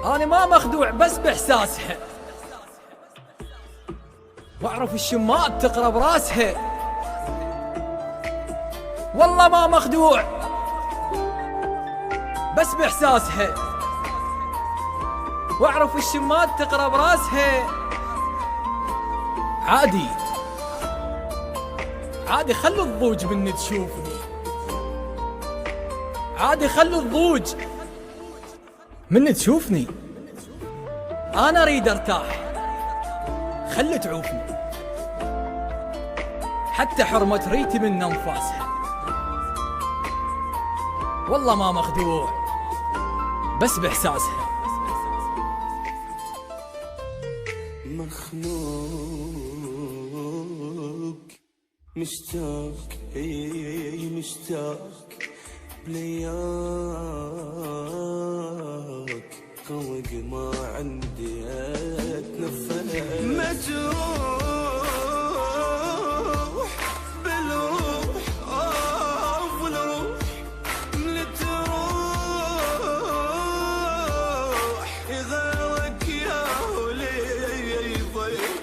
أنا ما مخدوع بس بإحساسها، وأعرف الشمات تقرا براسها. والله ما مخدوع بس بإحساسها، وأعرف الشمات تقرا براسها. عادي عادي، خلوا الضوج من تشوفني، عادي خلوا الضوج من تشوفني. أنا أريد أرتاح، خلي تعوفني، حتى حرمة ريتي من أنفاسها. والله ما مخدوع بس بإحساسها. مخنوق مشتاق، اي مشتاق بلياك، خلق ما عندي اتنفس. مجروح بلوح بلوح من تروح، غيرك يا ولي ضيق.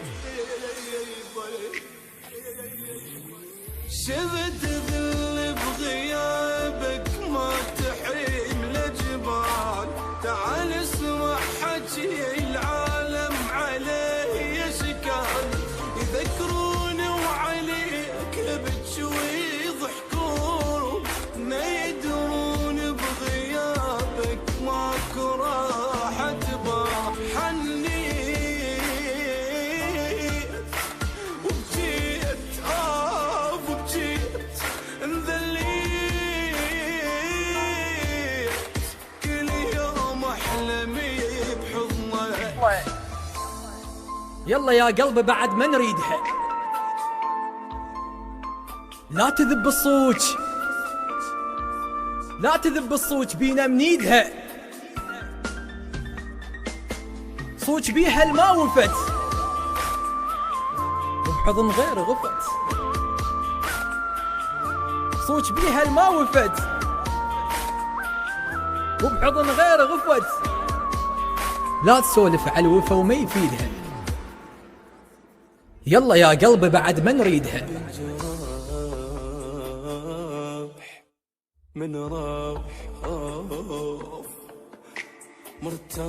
شفت ذل بغيابك ما تحيم الجبال، تعال اسمع حكي العالم عليه يشكال. يذكرون وعليك بتشوي يضحكون، ما يدرون بغيابك ماكو راحة تباح. حنيت وبجيت وبجيت انذليت، كل يوم احلمي بحضنك. يلا يا قلبي بعد ما نريدها، لا تذب الصوج، لا تذب الصوج بينا منيدها. صوج بيها الما وفت، وبحضن غير غفت. صوج بيها الما وفت، وبحضن غير غفت. لا تسولف على الوفا وما يفيدها، يلا يا قلبي بعد ما نريدها. من راح مرتاح